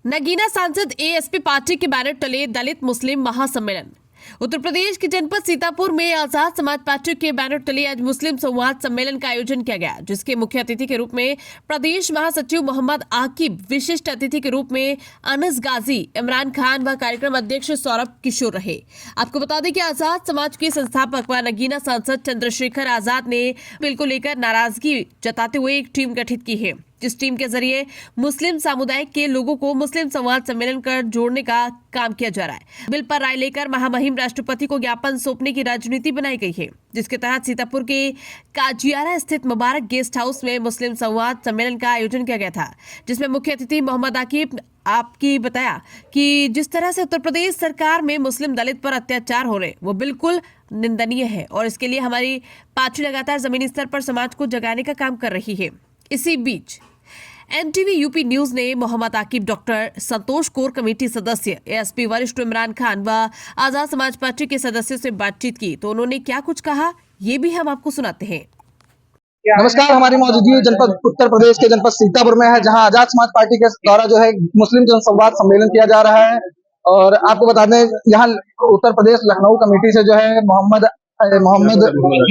नगीना सांसद ASP party के banner तले दलित मुस्लिम महासम्मेलन। उत्तर प्रदेश के जनपद सीतापुर में आजाद समाज पार्टी के बैनर तले आज मुस्लिम संवाद सम्मेलन का आयोजन किया गया, जिसके मुख्य अतिथि के रूप में प्रदेश महासचिव मोहम्मद आकिब, विशिष्ट अतिथि के रूप में अनस गाजी, इमरान खान व कार्यक्रम अध्यक्ष सौरभ किशोर रहे। आपको बता दें कि आजाद समाज के संस्थापक व नगीना सांसद चंद्रशेखर आजाद ने बिल को लेकर नाराजगी जताते हुए एक टीम गठित की है, जिस टीम के जरिए मुस्लिम समुदाय के लोगों को मुस्लिम संवाद सम्मेलन कर जोड़ने का काम किया जा रहा है। बिल पर राय लेकर महामहिम राष्ट्रपति को ज्ञापन सौंपने की राजनीति बनाई गई है, जिसके तहत सीतापुर के काजियारा स्थित मुबारक गेस्ट हाउस में मुस्लिम संवाद सम्मेलन का आयोजन किया गया था, जिसमें मुख्य अतिथि मोहम्मद आकिब आपकी बताया कि जिस तरह से उत्तर प्रदेश सरकार में मुस्लिम दलित पर अत्याचार हो रहे वो बिल्कुल निंदनीय है और इसके लिए हमारी पार्टी लगातार जमीनी स्तर पर समाज को जगाने का काम कर रही है। इसी बीच एनटीवी यूपी न्यूज ने मोहम्मद आकिब, डॉक्टर संतोष कोर कमेटी सदस्य, एएसपी वरिष्ठ इमरान खान व आजाद समाज पार्टी के सदस्यों से बातचीत की, तो उन्होंने क्या कुछ कहा ये भी हम आपको सुनाते हैं। नमस्कार, हमारी मौजूदगी जनपद उत्तर प्रदेश के जनपद सीतापुर में है, जहां आजाद समाज पार्टी के द्वारा जो है मुस्लिम जनसंवाद सम्मेलन किया जा रहा है। और आपको बता दें, यहाँ उत्तर प्रदेश लखनऊ कमेटी से जो है मोहम्मद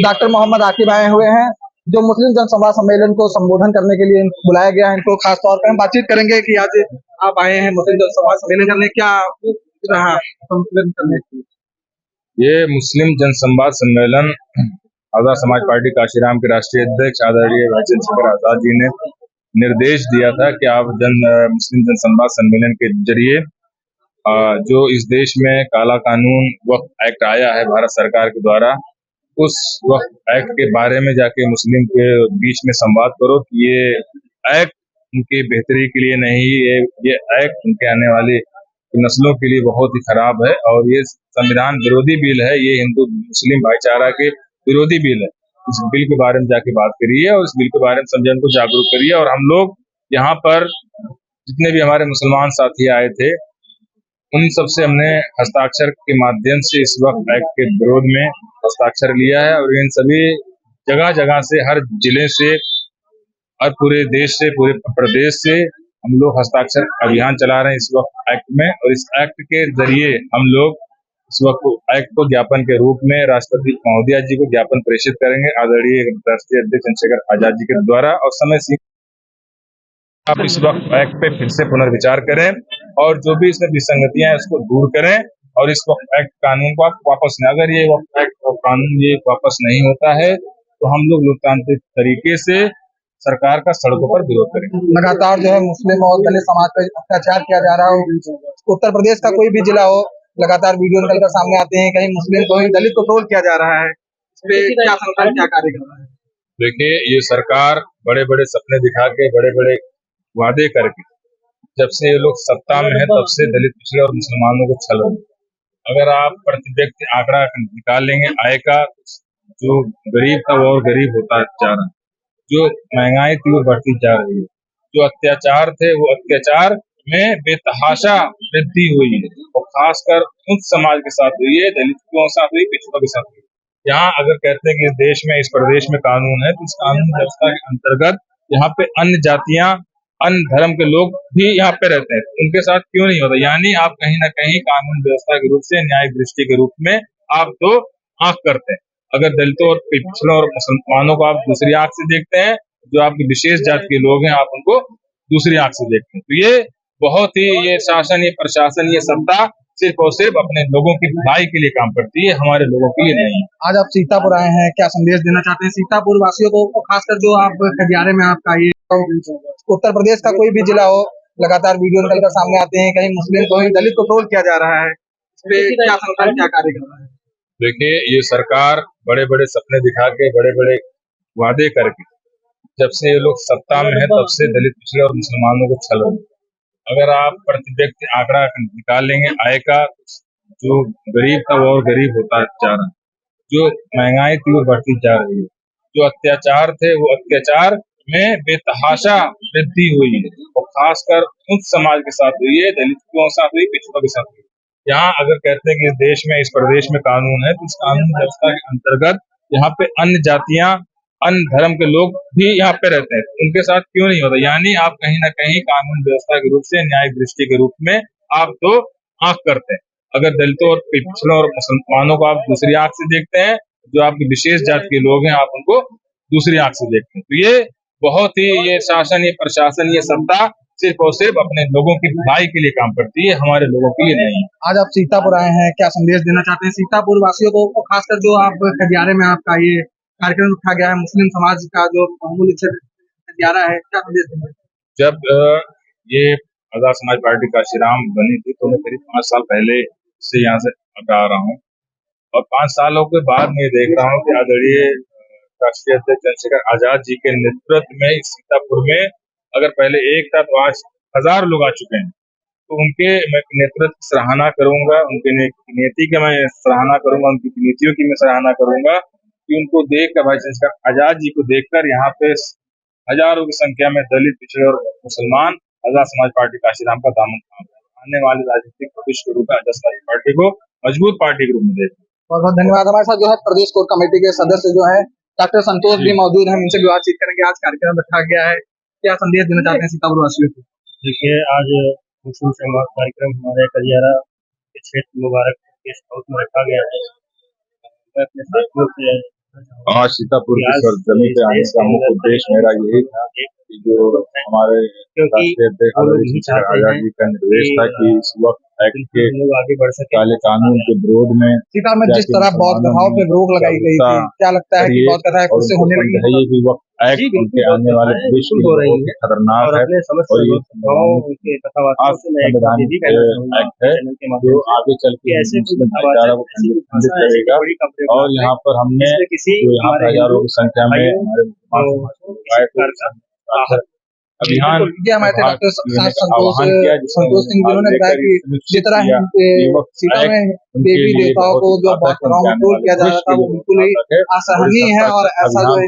डॉक्टर मोहम्मद आकिब आए हुए हैं, जो मुस्लिम जनसंवाद सम्मेलन को संबोधन करने के लिए बुलाया गया है। इनको खास तौर पर हम बातचीत करेंगे कि आज आप आए हैं मुस्लिम जनसंवाद सम्मेलन करने, क्या रहा सम्मेलन करने की? ये मुस्लिम जनसंवाद सम्मेलन आजाद समाज पार्टी काशीराम के राष्ट्रीय अध्यक्ष आदरणीय भाई चंद्रशेखर आजाद जी ने निर्देश दिया था कि आप मुस्लिम जनसंवाद सम्मेलन के जरिए जो इस देश में काला कानून वक्फ एक्ट आया है भारत सरकार के द्वारा, उस वक्फ एक्ट के बारे में जाके मुस्लिम के बीच में संवाद करो कि ये एक्ट उनकी बेहतरी के लिए नहीं, ये एक्ट उनके आने वाली नस्लों के लिए बहुत ही खराब है और ये संविधान विरोधी बिल है, ये हिंदू मुस्लिम भाईचारा के विरोधी बिल है। इस बिल के बारे में जाके बात करिए और इस बिल के बारे में समझन को जागरूक करिए। और हम लोग यहाँ पर जितने भी हमारे मुसलमान साथी आए थे, उन सबसे हमने हस्ताक्षर के माध्यम से इस वक्त एक्ट के विरोध में हस्ताक्षर लिया है और इन सभी जगह जगह से, हर जिले से और पूरे देश से, पूरे प्रदेश से हम लोग हस्ताक्षर अभियान चला रहे हैं इस वक्त एक्ट में। और इस एक्ट के जरिए हम लोग इस वक्त एक्ट को ज्ञापन के रूप में राष्ट्रपति महोदया जी को ज्ञापन प्रेषित करेंगे आदरणीय राष्ट्रीय अध्यक्ष चंद्रशेखर आजाद जी के द्वारा। और समय सीमा आप इस वक्त एक्ट पे फिर से पुनर्विचार करें और जो भी इसमें विसंगतियां हैं उसको दूर करें और इस वक्त एक्ट कानून को आप वापस न, अगर ये वक्त एक्ट और कानून ये वापस नहीं होता है तो हम लोग लोकतांत्रिक तरीके से सरकार का सड़कों पर विरोध करेंगे। लगातार जो है मुस्लिम और दलित समाज पर अत्याचार किया जा रहा हो, उत्तर प्रदेश का कोई भी जिला हो, लगातार वीडियो निकल कर सामने आते हैं, कहीं मुस्लिम को कहीं दलित को ट्रोल किया जा रहा है। इस पे क्या सरकार क्या कार्य कर रहा है? देखिए, ये सरकार बड़े बड़े सपने दिखा के, बड़े बड़े वादे करके, जब से ये लोग सत्ता में है तब से दलित, पिछड़े और मुसलमानों को छल रहे हैं। अगर आप प्रति व्यक्ति आंकड़ा निकाल लेंगे आय का, जो गरीब था वो और गरीब होता जा रहा है, जो महंगाई थी वो बढ़ती जा रही है, जो अत्याचार थे वो अत्याचार में बेतहाशा वृद्धि हुई है और खासकर उन समाज के साथ हुई है, दलितों के साथ हुई, पिछड़ों के साथ हुई। यहाँ अगर कहते हैं कि इस देश में, इस प्रदेश में कानून है, तो इस कानून व्यवस्था के अंतर्गत यहाँ पे अन्य जातियां, अन्य धर्म के लोग भी यहाँ पे रहते हैं, उनके साथ क्यों नहीं होता? यानी आप कहीं ना कहीं कानून व्यवस्था के रूप से, न्यायिक दृष्टि के रूप में आप तो आंख करते हैं। अगर दलितों और पिछड़ों और मुसलमानों को आप दूसरी आंख से देखते हैं, जो आपकी विशेष जाति के लोग हैं आप उनको दूसरी आंख से देखते हैं, तो ये बहुत ही, ये शासन, ये प्रशासन, ये सत्ता सिर्फ और सिर्फ अपने लोगों की भलाई के लिए काम करती है, हमारे लोगों के लिए नहीं। आज आप सीतापुर आए हैं, क्या संदेश देना चाहते हैं सीतापुर वासियों को, खासकर जो आप खजियारे में आपका ये उत्तर प्रदेश का कोई भी जिला हो, लगातार वीडियो निकल कर सामने आते हैं, कहीं मुस्लिम को कहीं दलित को ट्रोल किया जा रहा है। इस पे क्या सरकार क्या कार्य कर रहा है? देखिए, ये सरकार बड़े बड़े सपने दिखा के, बड़े बड़े वादे करके, जब से ये लोग सत्ता में है तब से दलित, पिछड़े और मुसलमानों को छल रहे हैं। अगर आप प्रति व्यक्ति आंकड़ा निकाल लेंगे आय का, जो गरीब था वो और गरीब होता जा रहा है, जो महंगाई थी वो बढ़ती जा रही है, जो अत्याचार थे वो अत्याचार में बेतहाशा वृद्धि हुई है और खासकर उन समाज के साथ हुई है, दलितों के साथ हुई, पिछड़ों के साथ हुई। यहाँ अगर कहते हैं कि इस देश में, इस प्रदेश में कानून है, तो इस कानून व्यवस्था के अंतर्गत यहाँ पे अन्य जातियां, अन्य धर्म के लोग भी यहाँ पे रहते हैं, उनके साथ क्यों नहीं होता? यानी आप कहीं ना कहीं कानून व्यवस्था के रूप से, न्यायिक दृष्टि के रूप में आप तो आंख करते हैं। अगर दलितों और पिछड़ों और मुसलमानों को आप दूसरी आंख से देखते हैं, जो आपकी विशेष जाति के लोग हैं आप उनको दूसरी आंख से देखते हैं। तो ये बहुत ही, ये शासन, ये प्रशासन, ये सत्ता सिर्फ और सिर्फ अपने लोगों की भलाई के लिए काम करती है, हमारे लोगों के लिए नहीं। आज आप सीतापुर आए हैं, क्या संदेश देना चाहते हैं सीतापुर वासियों को, खासकर जो आप खदियारे में आपका ये कार्यक्रम रखा गया है, मुस्लिम समाज का जो मामूली खदियारा है, क्या संदेश देना? जब ये आजाद समाज पार्टी का श्रीराम बनी थी तो मैं करीब 5 साल पहले से यहाँ से आ रहा हूँ, और 5 सालों के बाद मैं देख रहा हूँ कि आदरणीय राष्ट्रीय अध्यक्ष चंद्रशेखर आजाद जी के नेतृत्व में इस सीतापुर में अगर पहले एक था तो आज 1000 लोग आ चुके हैं। तो उनके मैं नेतृत्व की सराहना करूंगा, उनके नीति की मैं सराहना करूंगा, उनकी नीतियों की मैं सराहना करूंगा कि उनको देखकर, भाई चंद्रशेखर आजाद जी को देखकर यहाँ पे हजारों की संख्या में दलित, पिछड़े और मुसलमान आजाद समाज पार्टी काशीराम का दामन थाम रहे हैं। आने वाले राजनीतिक भविष्य के रूप में आजाद समाज पार्टी को मजबूत पार्टी के रूप में देखते हैं। बहुत बहुत धन्यवाद। हमारे साथ जो है प्रदेश कोर कमेटी के सदस्य जो है डॉक्टर संतोष भी मौजूद हैं, उनसे भी बातचीत करेंगे। आज कार्यक्रम रखा गया है, क्या संदेश देना चाहते हैं सीतापुर वासियों को? देखिए, आज मुस्लिम समाज कार्यक्रम हमारे कलियारा के क्षेत्र मुबारक गेस्ट हाउस में रखा गया है। मैं अपने साथियों से आज सीतापुर की सरजमी पे आने का मुख्य उद्देश्य मेरा यही था कि जो हमारे राष्ट्रीय अध्यक्ष चंद्रशेखर आजाद जी का निर्देश था कि इस वक्त एक्ट के लोग आगे बढ़ सके, काले कानून के विरोध में सीतापुर में जिस तरह बौद्ध कथाओं पे रोक लगाई गई थी, क्या लगता है कि बौद्ध कथाएं फिर से होने लगी? ये भी वक्त एक्ट उनके आने वाले भविष्य के लिए बहुत खतरनाक है, और ये संविधान एक्ट है जो आगे चल के मुस्लिम भाईचारा को खंडित करेगा। और यहाँ पर हमने जो यहाँ पर हजारों की संख्या में हमारे अभियान हमारे थे डॉक्टर संतोष सिंह, जिन्होंने बताया कि जिस तरह सीता में देवी देवताओं को जो बौद्ध कथाओं में ट्रोल किया जा रहा था वो बिल्कुल ही असहनीय है, और ऐसा जो है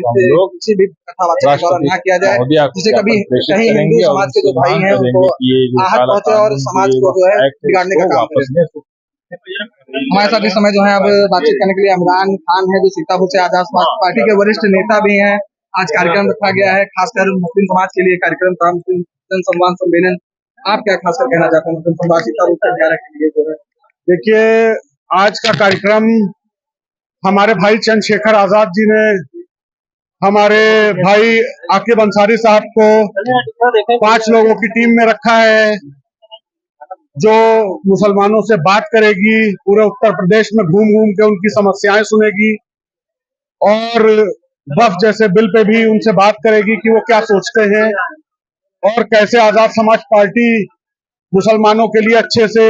किसी भी कथावाचक के द्वारा न किया जाए, जिसे कभी कहीं हिंदू समाज के जो भाई हैं उनको आहत पहुंचे और समाज को जो है बिगाड़ने का काम करे। हमारे साथ इस समय जो है अब बातचीत करने के लिए इमरान खान है, जो सीतापुर से आजाद समाज पार्टी के वरिष्ठ नेता भी हैं। आज कार्यक्रम रखा गया है, खासकर मुस्लिम समाज के लिए कार्यक्रम था, मुस्लिम जन संवाद सम्मेलन। आप क्या खासकर कहना चाहते हैं मुस्लिम समाज सीतापुर से के लिए जो है? देखिए, आज का कार्यक्रम हमारे भाई चंद्रशेखर आजाद जी ने हमारे भाई आकिब अंसारी साहब को 5 लोगों की टीम में रखा है, जो मुसलमानों से बात करेगी, पूरे उत्तर प्रदेश में घूम घूम के उनकी समस्याएं सुनेगी, और वक्फ जैसे बिल पे भी उनसे बात करेगी कि वो क्या सोचते हैं और कैसे आजाद समाज पार्टी मुसलमानों के लिए अच्छे से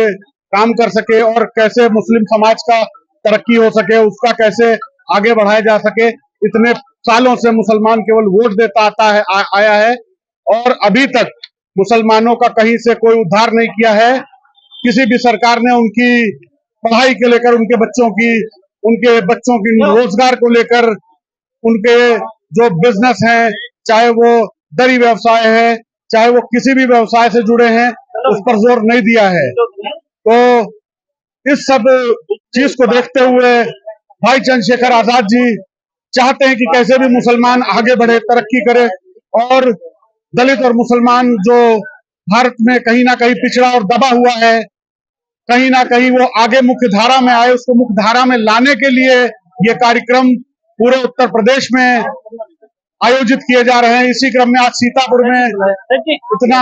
काम कर सके, और कैसे मुस्लिम समाज का तरक्की हो सके, उसका कैसे आगे बढ़ाया जा सके। इतने सालों से मुसलमान केवल वोट देता आया है, और अभी तक मुसलमानों का कहीं से कोई उद्धार नहीं किया है। किसी भी सरकार ने उनकी पढ़ाई के लेकर, उनके बच्चों की रोजगार को लेकर, उनके जो बिजनेस हैं, चाहे वो दरी व्यवसाय है, चाहे वो किसी भी व्यवसाय से जुड़े हैं, उस पर जोर नहीं दिया है। तो इस सब चीज को देखते हुए भाई चंद्रशेखर आजाद जी चाहते हैं कि कैसे भी मुसलमान आगे बढ़े, तरक्की करे, और दलित और मुसलमान जो भारत में कहीं ना कहीं पिछड़ा और दबा हुआ है, कहीं ना कहीं वो आगे मुख्य धारा में आए। उसको मुख्य धारा में लाने के लिए ये कार्यक्रम पूरे उत्तर प्रदेश में आयोजित किए जा रहे हैं। इसी क्रम में आज सीतापुर में इतना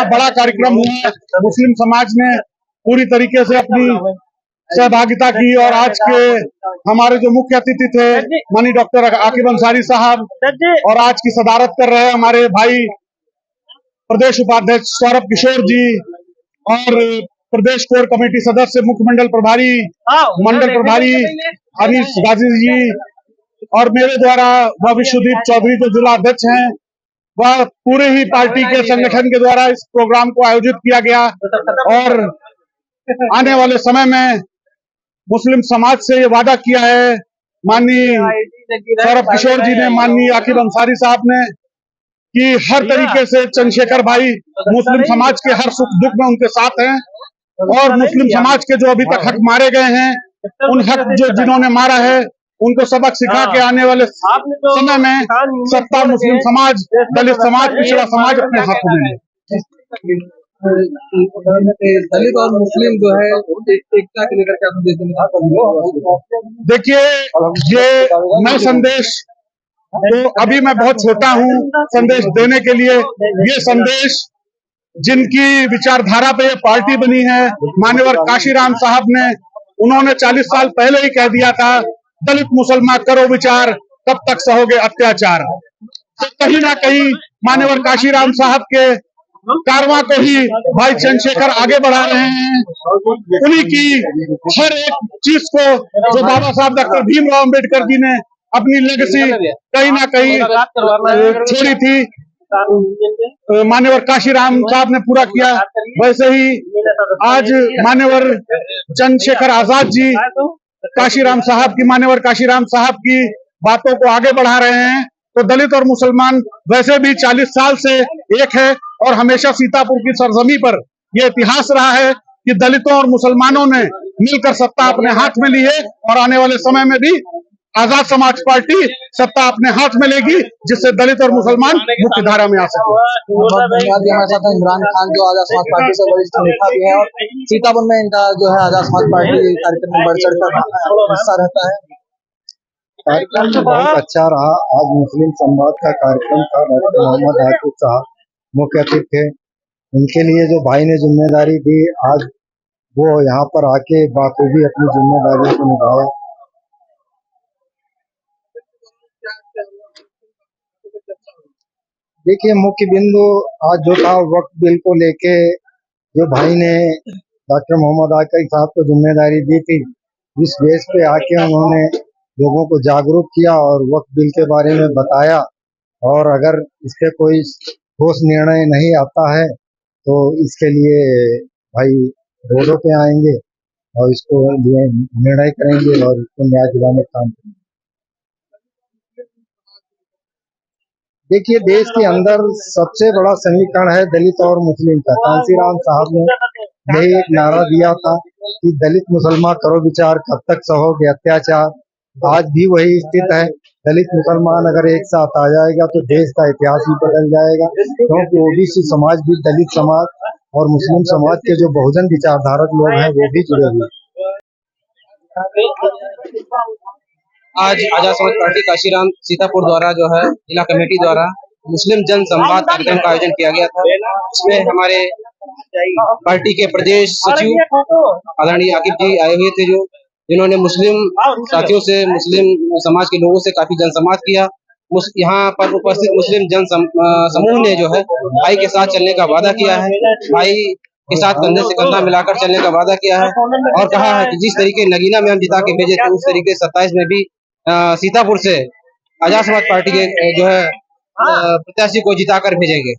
बड़ा कार्यक्रम हुआ। मुस्लिम समाज ने पूरी तरीके से अपनी सहभागिता की, और आज के हमारे जो मुख्य अतिथि थे माननीय डॉक्टर आकिब अंसारी साहब, और आज की सदारत कर रहे हैं हमारे भाई प्रदेश उपाध्यक्ष सौरभ किशोर जी, और प्रदेश कोर कमेटी सदस्य मुख्य मंडल प्रभारी हरीश गाजी जी, और मेरे द्वारा वह विश्वदीप चौधरी जो जिला अध्यक्ष हैं, वह पूरे ही पार्टी के संगठन के द्वारा इस प्रोग्राम को आयोजित किया गया। और आने वाले समय में मुस्लिम समाज से ये वादा किया है माननीय सौरभ किशोर जी ने, माननीय आकिब अंसारी साहब ने, कि हर तरीके से चंद्रशेखर भाई मुस्लिम समाज के हर सुख दुख में उनके साथ हैं, और मुस्लिम समाज के जो अभी तक हक मारे गए हैं, उन हक जो जिन्होंने मारा है उनको सबक सिखा के आने वाले समय में सत्ता मुस्लिम समाज, दलित समाज, पिछड़ा समाज अपने हाथों में ले। दलित और मुस्लिम जो है एकता के लेकर क्या संदेश देना चाहते हैं? देखिए, ये मैं संदेश तो अभी मैं बहुत छोटा हूँ संदेश देने के लिए। ये संदेश जिनकी विचारधारा पे ये पार्टी बनी है, मान्यवर काशीराम साहब ने, उन्होंने 40 साल पहले ही कह दिया था, दलित मुसलमान करो विचार, कब तक सहोगे अत्याचार। तो कहीं ना कहीं मान्यवर काशीराम साहब के कारवां को ही भाई चंद्रशेखर आगे बढ़ा रहे हैं। उन्हीं की हर एक चीज को जो बाबा साहब डॉक्टर भीमराव अम्बेडकर जी ने अपनी लेगेसी कहीं ना कहीं छोड़ी थी, मान्यवर काशीराम साहब ने पूरा किया। वैसे ही आज मान्यवर चंद्रशेखर आजाद जी काशीराम साहब की, मान्यवर काशीराम साहब की बातों को आगे बढ़ा रहे हैं। तो दलित और मुसलमान वैसे भी 40 साल से एक है और हमेशा सीतापुर की सरजमी पर यह इतिहास रहा है कि दलितों और मुसलमानों ने मिलकर सत्ता अपने हाथ में ली है और आने वाले समय में भी आजाद समाज पार्टी सत्ता अपने हाथ में लेगी, जिससे दलित और मुसलमान मुख्य धारा में आ सके। हमारे साथ इमरान खान जो आजाद समाज पार्टी से वरिष्ठ नेता भी है और सीतापुर में इनका जो है आजाद समाज पार्टी कार्यक्रम में बढ़ चढ़ कर हिस्सा रहता है। कार्यक्रम तो बहुत अच्छा रहा। आज मुस्लिम संवाद का कार्यक्रम था। डॉक्टर मोहम्मद आकिब साहब मुख्य अतिथि थे। उनके लिए जो भाई ने जिम्मेदारी दी, आज वो यहाँ पर आके बाखूबी अपनी जिम्मेदारी को निभाया। देखिए, मुख्य बिंदु आज जो था वक्फ बिल को लेके, जो भाई ने डॉक्टर मोहम्मद आकिब साहब को जिम्मेदारी दी थी, इस बेस पे आके उन्होंने लोगों को जागरूक किया और वक्फ बिल के बारे में बताया। और अगर इसके कोई ठोस निर्णय नहीं आता है तो इसके लिए भाई रोडों पे आएंगे और इसको लिए निर्णय करेंगे और इसको न्याय दिलाने का काम करेंगे। देखिए, देश के अंदर सबसे बड़ा समीकरण है दलित और मुस्लिम का। कांसीराम साहब ने यही एक नारा दिया था कि दलित मुसलमान करो विचार, कब तक सहोगे अत्याचार। आज भी वही स्थिति है। दलित मुसलमान अगर एक साथ आ जाएगा तो देश का इतिहास भी बदल जाएगा, क्योंकि ओबीसी समाज भी दलित समाज और मुस्लिम समाज के जो बहुजन विचारधारक लोग हैं वो भी जुड़े हुए हैं। आज आजाद समाज पार्टी काशीराम सीतापुर द्वारा जो है जिला कमेटी द्वारा मुस्लिम जन संवाद कार्यक्रम का आयोजन किया गया था। इसमें हमारे पार्टी के प्रदेश सचिव आदरणीय आकिब जी आए हुए थे, जिन्होंने मुस्लिम साथियों से, मुस्लिम समाज के लोगों से काफी जनसंवाद किया। यहाँ पर उपस्थित मुस्लिम जन समूह ने जो है भाई के साथ चलने का वादा किया है, भाई के साथ कंधे से कंधा मिलाकर चलने का वादा किया है और कहा है कि जिस तरीके नगीना में हम जिता के भेजे थे, उस तरीके 27 में भी सीतापुर से आजाद समाज पार्टी के जो है प्रत्याशी को जिताकर भेजेंगे।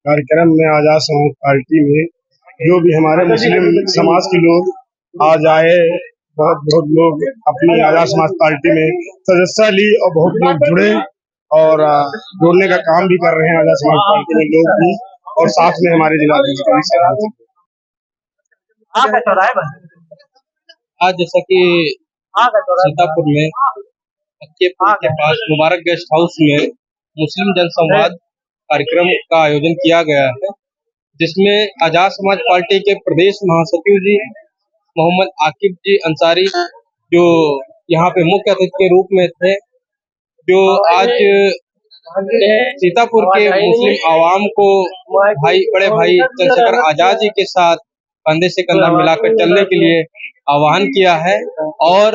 कार्यक्रम में आजाद समाज पार्टी में जो भी हमारे मुस्लिम समाज के लोग आज आए, बहुत लोग अपनी आजाद समाज पार्टी में सदस्यता ली और बहुत लोग जुड़े और जोड़ने का काम भी कर रहे हैं आजाद समाज पार्टी में लोग भी, और साथ में हमारे जिला आज जैसा कि सीतापुर में अक्केपुर के पास मुबारक गेस्ट हाउस में मुस्लिम जनसंवाद कार्यक्रम का आयोजन किया गया है, जिसमें आजाद समाज पार्टी के प्रदेश महासचिव जी मोहम्मद आकिब जी अंसारी जो यहाँ पे मुख्य अतिथि के रूप में थे, जो आज सीतापुर के मुस्लिम आवाम को बड़े भाई चंद्रशेखर आजाद जी के साथ कंधे से कंधा मिलाकर चलने के लिए आह्वान किया है। और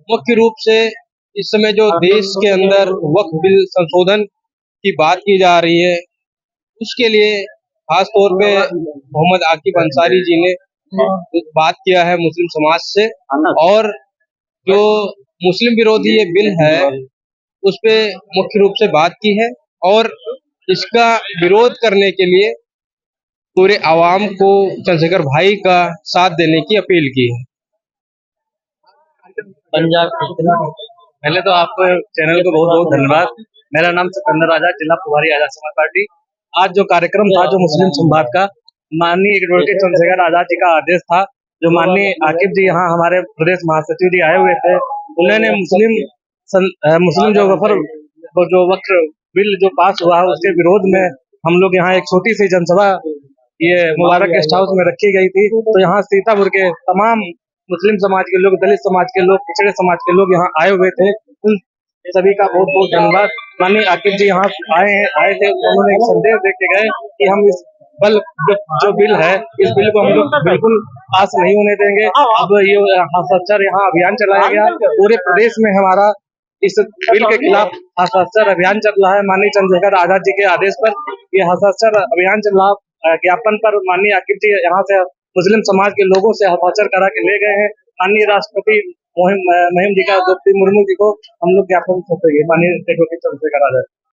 मुख्य रूप से इस समय जो देश के अंदर वक्फ बिल संशोधन की बात की जा रही है, उसके लिए खास तौर पे मोहम्मद आकिब अंसारी जी ने बात किया है मुस्लिम समाज से, और जो मुस्लिम विरोधी ये बिल है उस पे मुख्य रूप से बात की है और इसका विरोध करने के लिए पूरे आवाम को चंद्रशेखर भाई का साथ देने की अपील की है। पंजाब, पहले तो आपको चैनल को बहुत बहुत धन्यवाद। मेरा नाम सिकंदर आजाद, जिला प्रभारी आजाद समाज पार्टी। आज जो कार्यक्रम था जो मुस्लिम संवाद का, माननीय एडवोकेट चंद्रशेखर आजाद जी का आदेश था जो माननीय आकिब जी यहाँ हमारे प्रदेश महासचिव जी आए हुए थे, उन्होंने मुस्लिम जो वक्फ बिल जो पास हुआ है उसके विरोध में हम लोग यहाँ एक छोटी सी जनसभा ये मुबारक गेस्ट हाउस में रखी गई थी। तो यहाँ सीतापुर के तमाम मुस्लिम समाज के लोग, दलित समाज के लोग, पिछड़े समाज के लोग यहाँ आए हुए थे। उन सभी का बहुत बहुत धन्यवाद। माननीय आकिब जी यहाँ आए थे, उन्होंने एक संदेश दे के गए कि हम इस जो बिल है, इस बिल को हम लोग बिल्कुल पास नहीं होने देंगे। अब ये हस्ताक्षर यहाँ अभियान चलाया गया, पूरे प्रदेश में हमारा इस बिल के खिलाफ हस्ताक्षर अभियान चल रहा है। माननीय चंद्रशेखर आजाद जी के आदेश पर ये हस्ताक्षर अभियान चल रहा है। ज्ञापन पर माननीय आकिब जी यहाँ से मुस्लिम समाज के लोगों से हस्ताक्षर करा के ले गए हैं। माननीय राष्ट्रपति मुहिम जी का द्रौपदी मुर्मू जी को हम लोग ज्ञापन सौंपेंगे। माननीय चंद्रशेखर आजाद।